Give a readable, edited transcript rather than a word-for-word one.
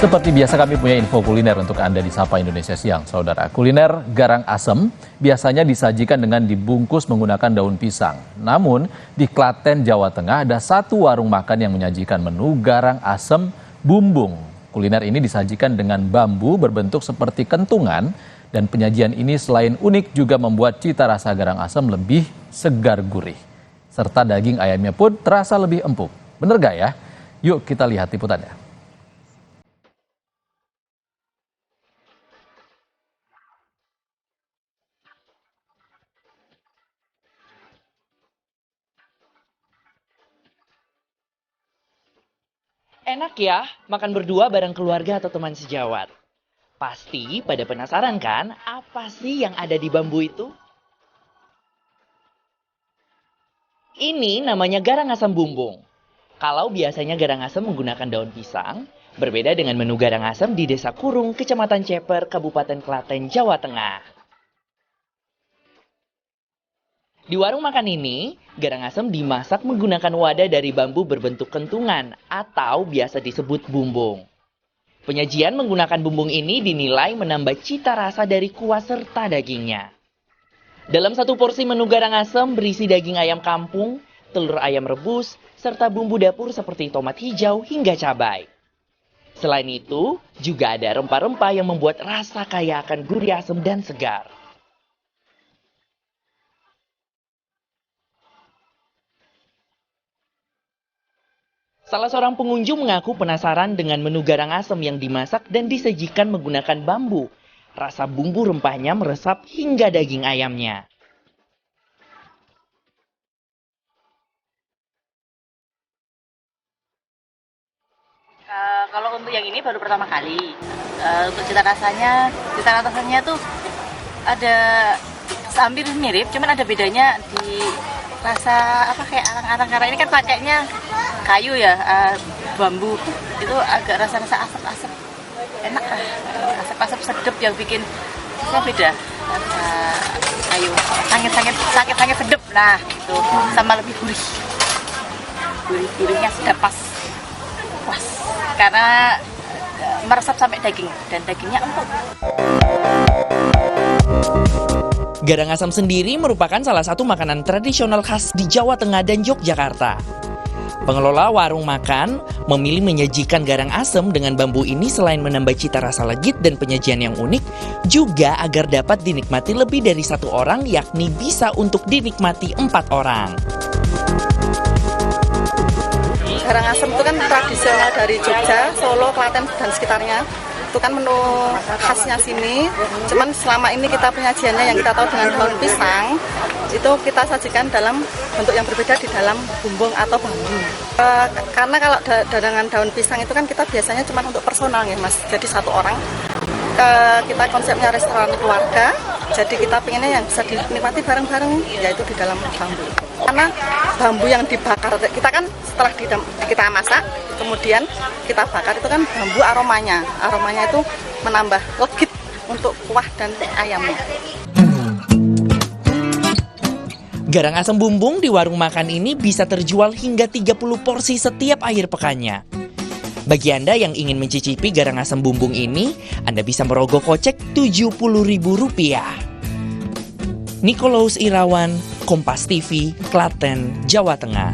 Seperti biasa kami punya info kuliner untuk Anda di Sapa Indonesia Siang, Saudara. Kuliner garang asem biasanya disajikan dengan dibungkus menggunakan daun pisang. Namun, di Klaten, Jawa Tengah ada satu warung makan yang menyajikan menu garang asem bumbung. Kuliner ini disajikan dengan bambu berbentuk seperti kentungan dan penyajian ini selain unik juga membuat cita rasa garang asem lebih segar gurih. Serta daging ayamnya pun terasa lebih empuk. Bener gak ya? Yuk kita lihat liputannya. Enak ya, makan berdua bareng keluarga atau teman sejawat. Pasti pada penasaran kan, apa sih yang ada di bambu itu? Ini namanya garang asam bumbung. Kalau biasanya garang asam menggunakan daun pisang, berbeda dengan menu garang asam di Desa Kurung, Kecamatan Ceper, Kabupaten Klaten, Jawa Tengah. Di warung makan ini, garang asem dimasak menggunakan wadah dari bambu berbentuk kentungan atau biasa disebut bumbung. Penyajian menggunakan bumbung ini dinilai menambah cita rasa dari kuah serta dagingnya. Dalam satu porsi menu garang asem berisi daging ayam kampung, telur ayam rebus, serta bumbu dapur seperti tomat hijau hingga cabai. Selain itu, juga ada rempah-rempah yang membuat rasa kaya akan gurih asam dan segar. Salah seorang pengunjung mengaku penasaran dengan menu garang asem yang dimasak dan disajikan menggunakan bambu. Rasa bumbu rempahnya meresap hingga daging ayamnya. Kalau untuk yang ini baru pertama kali. Untuk cita rasanya tuh ada hampir mirip, cuman ada bedanya di rasa apa kayak arang-arang, karena ini kan pakainya kayu ya, bambu itu agak rasa-rasa asap-asap, enak lah, asap-asap sedap yang bikin beda, rasa kayu, sangat sedap, nah itu sama lebih gurihnya sudah pas, karena meresap sampai daging dan dagingnya empuk. Garang asam sendiri merupakan salah satu makanan tradisional khas di Jawa Tengah dan Yogyakarta. Pengelola warung makan memilih menyajikan garang asem dengan bambu ini selain menambah cita rasa legit dan penyajian yang unik, juga agar dapat dinikmati lebih dari satu orang, yakni bisa untuk dinikmati 4 orang. Garang asem itu kan tradisional dari Jogja, Solo, Klaten, dan sekitarnya. Itu kan menu khasnya sini. Cuman selama ini kita penyajiannya yang kita tahu dengan daun pisang, itu kita sajikan dalam bentuk yang berbeda di dalam bumbung atau bambu. Karena kalau dengan daun pisang itu kan kita biasanya cuma untuk personal ya Mas. Jadi satu orang. Kita konsepnya restoran keluarga. Jadi kita pengennya yang bisa dinikmati bareng-bareng, yaitu di dalam bambu. Karena bambu yang dibakar, kita kan setelah kita masak, kemudian kita bakar, itu kan bambu aromanya itu menambah legit untuk kuah dan ayamnya. Garang asam bumbung di warung makan ini bisa terjual hingga 30 porsi setiap akhir pekannya. Bagi Anda yang ingin mencicipi garang asam bumbung ini, Anda bisa merogoh kocek Rp70.000. Nikolaus Irawan, Kompas TV, Klaten, Jawa Tengah.